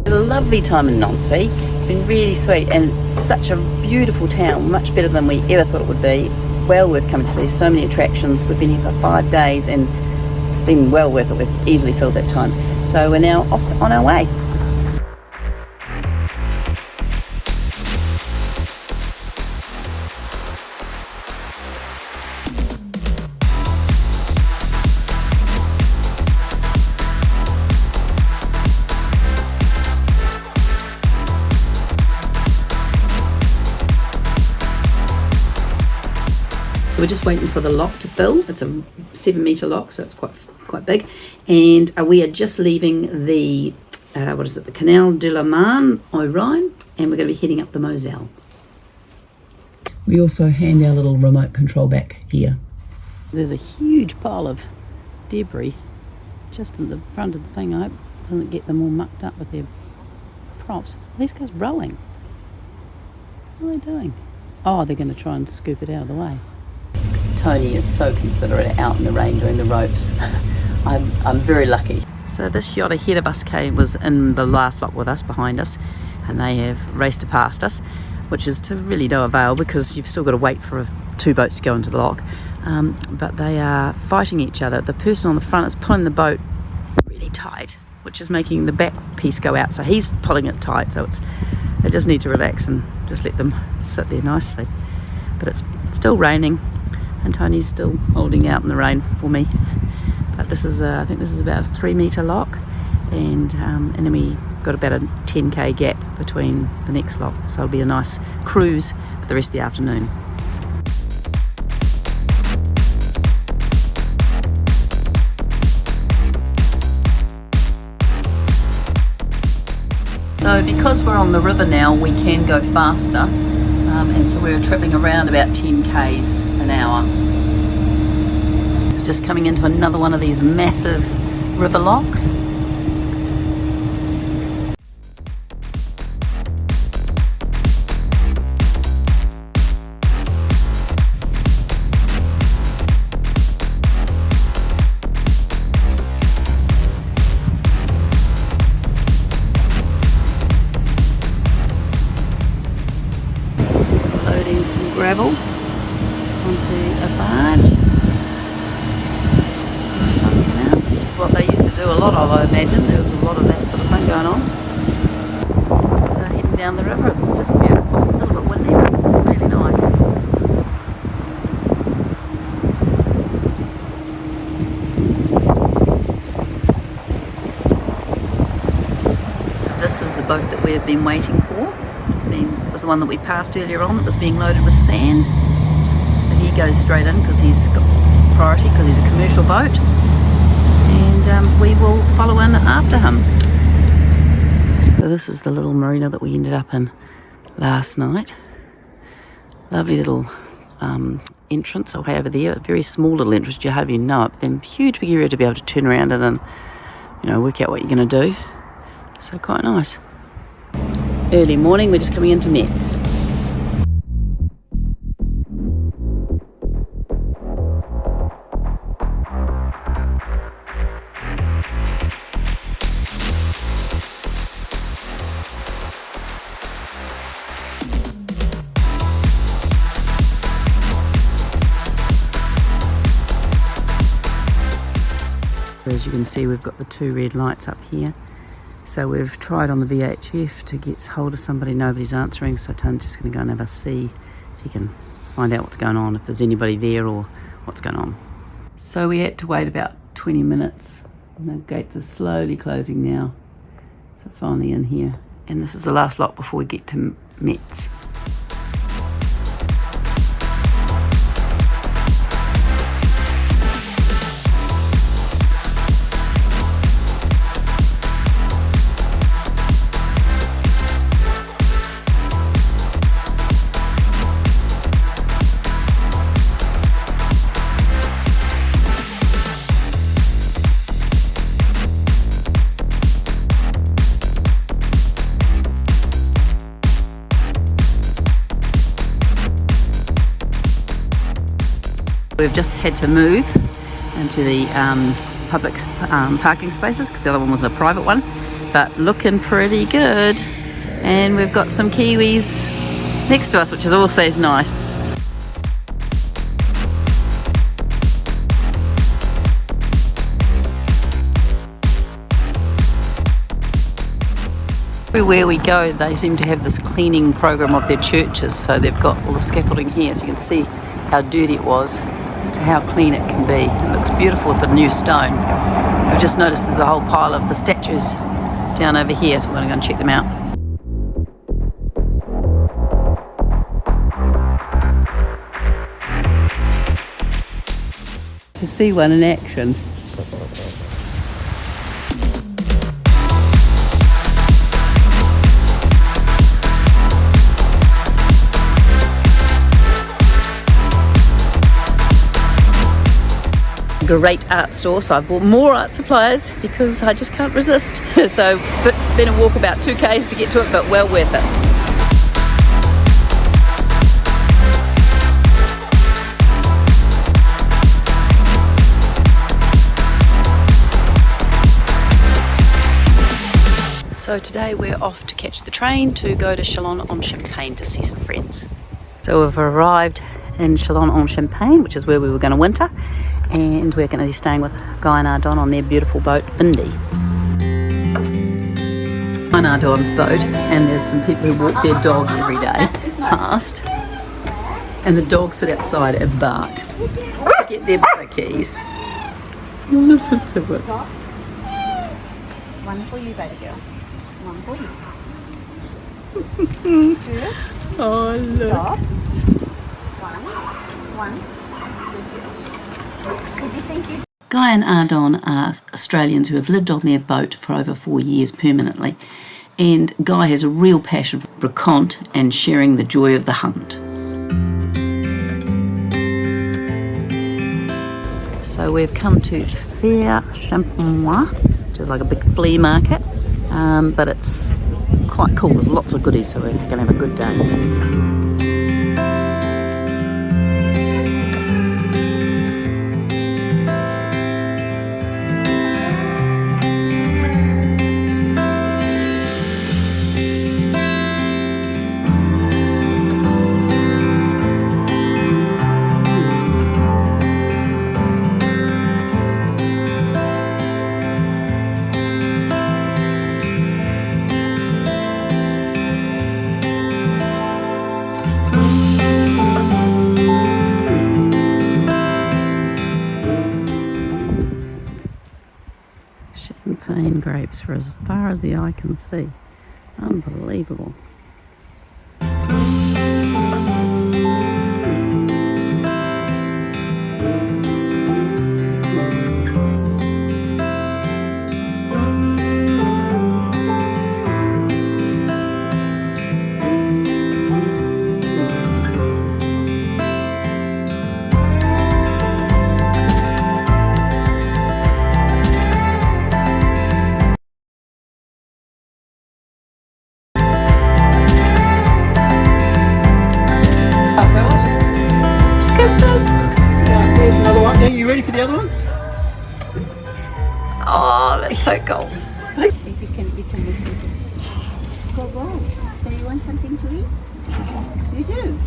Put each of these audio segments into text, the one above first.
A lovely time in Nancy. It's been really sweet and such a beautiful town, much better than we ever thought it would be. Well worth coming to see, so many attractions. We've been here for 5 days and been well worth it. We've easily filled that time. So we're now off on our way. We're just waiting for the lock to fill. It's a 7-metre lock, so it's quite big. And we are just leaving the, the Canal de la Marne, au Rhine, and we're going to be heading up the Moselle. We also hand our little remote control back here. There's a huge pile of debris just in the front of the thing. I hope it doesn't get them all mucked up with their props. Are these guys rowing? What are they doing? Oh, they're going to try and scoop it out of the way. Tony is so considerate out in the rain doing the ropes. I'm very lucky. So this yacht ahead of us was in the last lock with us, behind us, and they have raced past us, which is to really no avail because you've still got to wait for 2 boats to go into the lock. But they are fighting each other. The person on the front is pulling the boat really tight, which is making the back piece go out. So he's pulling it tight, so they just need to relax and just let them sit there nicely. But it's still raining, and Tony's still holding out in the rain for me. But this is, I think this is about a 3-metre lock, and then we got about a 10k gap between the next lock. So it'll be a nice cruise for the rest of the afternoon. So because we're on the river now, we can go faster. And so we're travelling around about 10 k's an hour. Just coming into another one of these massive river locks. Loading some gravel onto a barge from Canal, which is what they used to do a lot of, I imagine. There was a lot of that sort of thing going on. Heading down the river, it's just beautiful. A little bit windy, but really nice. This is the boat that we have been waiting for. It was the one that we passed earlier on that was being loaded with sand. So he goes straight in because he's got priority because he's a commercial boat. And we will follow in after him. So this is the little marina that we ended up in last night. Lovely little entrance away over there. A very small little entrance, you hardly know it. But then huge big area to be able to turn around in and work out what you're going to do. So quite nice. Early morning, we're just coming into Metz. As you can see, we've got the 2 red lights up here. So we've tried on the VHF to get hold of somebody, nobody's answering, so Tony's just going to go and have a see if he can find out what's going on, if there's anybody there or what's going on. So we had to wait about 20 minutes, and the gates are slowly closing now. So finally in here, and this is the last lock before we get to Metz. We've just had to move into the public parking spaces because the other one was a private one. but looking pretty good. And we've got some kiwis next to us, which is also nice. Everywhere we go, they seem to have this cleaning program of their churches. So they've got all the scaffolding here, so you can see how dirty it was to how clean it can be. It looks beautiful with the new stone. I've just noticed there's a whole pile of the statues down over here, so I'm going to go and check them out. To see one in action. Great art store, so I bought more art supplies because I just can't resist. So been a walk about 2 k's to get to it, but well worth it. So today we're off to catch the train to go to Chalon-on-Champagne to see some friends. So we've arrived in Chalon-on-Champagne, which is where we were going to winter, and we're going to be staying with Guy and Ardon on their beautiful boat, Bindi. On Ardon's boat, and there's some people who walk their dog every day past, and the dogs sit outside and bark to get their boat keys. Listen to it. One for you, baby girl. One for you. Oh, look. Stop. One. Did you think you... Guy and Ardon are Australians who have lived on their boat for over 4 years permanently, and Guy has a real passion for brocante and sharing the joy of the hunt. So we've come to Fair Champenois, which is like a big flea market, but it's quite cool. There's lots of goodies, so we're going to have a good day. Champagne grapes for as far as the eye can see. Unbelievable. You ready for the other one? Oh, that's so cool. If you can listen to. Go. Do you want something to eat? You do.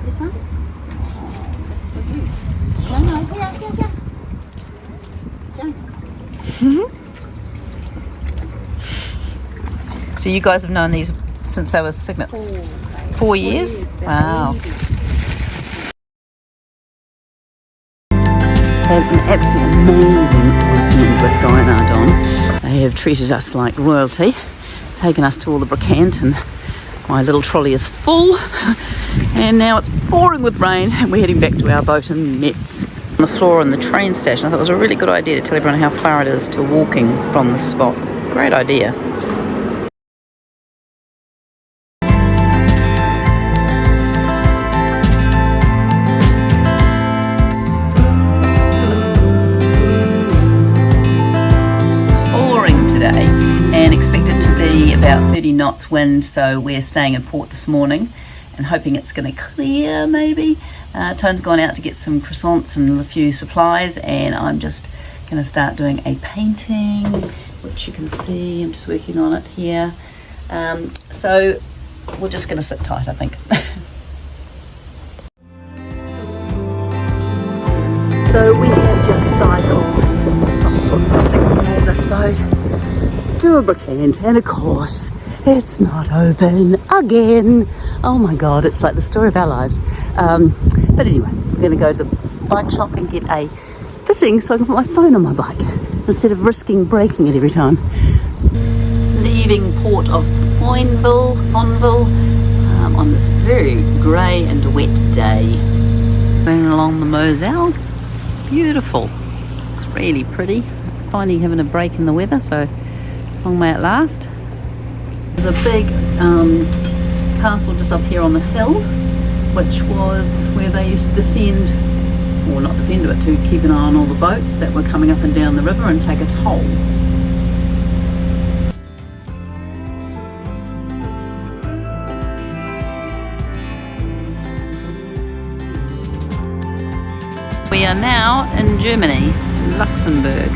This one? That's for you. No. Yeah. So you guys have known these since they were cygnets? 4 years? Wow. Had an absolutely amazing weekend with Guy and Ardon. They have treated us like royalty, taken us to all the brocante, and my little trolley is full, and now it's pouring with rain, and we're heading back to our boat in Metz. On the floor in the train station, I thought it was a really good idea to tell everyone how far it is to walking from the spot. Great idea. And expected to be about 30 knots wind, so we're staying in port this morning and hoping it's going to clear maybe. Tone's gone out to get some croissants and a few supplies, and I'm just going to start doing a painting, which you can see. I'm just working on it here. So we're just going to sit tight, I think. So we have just cycled for 6 k's, I suppose, to a brickhand, and of course it's not open again. Oh my god, it's like the story of our lives. But anyway, we're going to go to the bike shop and get a fitting so I can put my phone on my bike instead of risking breaking it every time. Leaving port of Fonville on this very grey and wet day. Going along the Moselle, beautiful. It's really pretty. Finally having a break in the weather, so long may it last. There's a big castle just up here on the hill, which was where they used to defend, or not defend, but to keep an eye on all the boats that were coming up and down the river and take a toll. We are now in Germany, Luxembourg,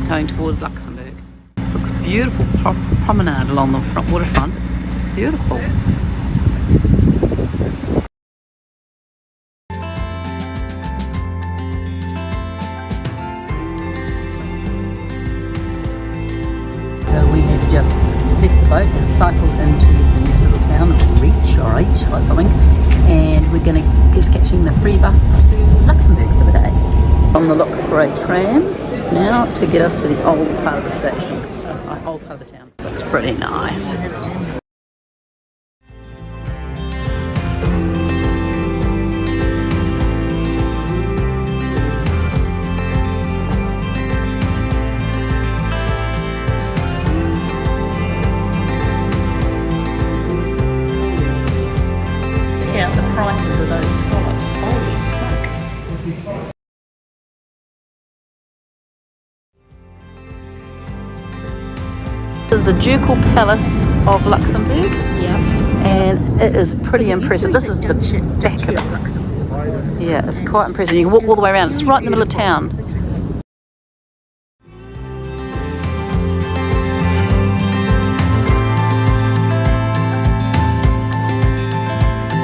going towards Luxembourg. It looks beautiful promenade along the front waterfront. It's just beautiful. So we have just left the boat and cycled into the nearest little town of Reach or something, and we're going to just catching the free bus to Luxembourg for the day. On the look for a tram now to get us to the old part of the station, old part of the town. This looks pretty nice. Check out the prices of those scallops. Holy smoke. This is the Ducal Palace of Luxembourg. Yeah. And it is pretty impressive. This is the back of it. Yeah, it's quite impressive. You can walk all the way around. It's right in the middle of town.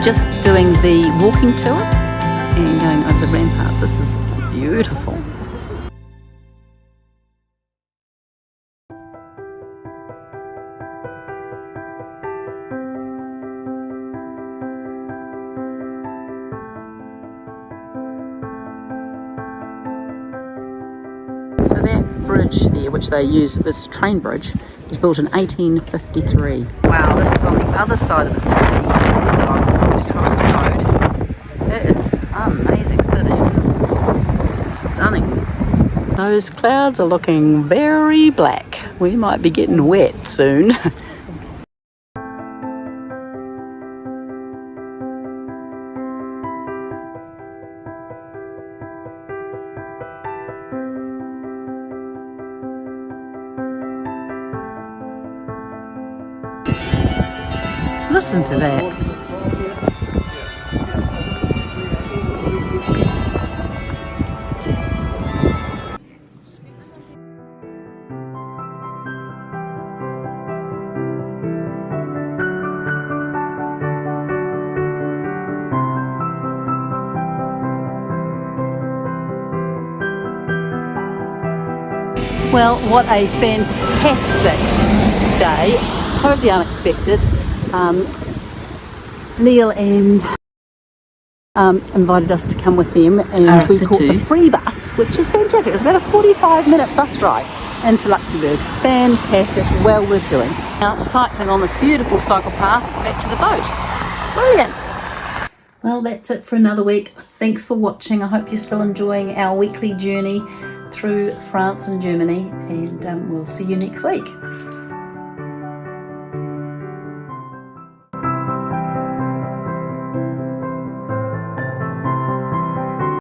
Just doing the walking tour and going over the ramparts. This is beautiful. So that bridge there, which they use, this train bridge, was built in 1853. Wow, this is on the other side of the river, just across the road. It is an amazing city. Stunning. Those clouds are looking very black. We might be getting wet soon. Listen to that. Well, what a fantastic day. Totally unexpected. Neil and invited us to come with them, and we caught the free bus, which is fantastic. It was about a 45-minute bus ride into Luxembourg. Fantastic, well worth doing. Now cycling on this beautiful cycle path back to the boat. Brilliant. Well, that's it for another week. Thanks for watching. I hope you're still enjoying our weekly journey through France and Germany, and we'll see you next week.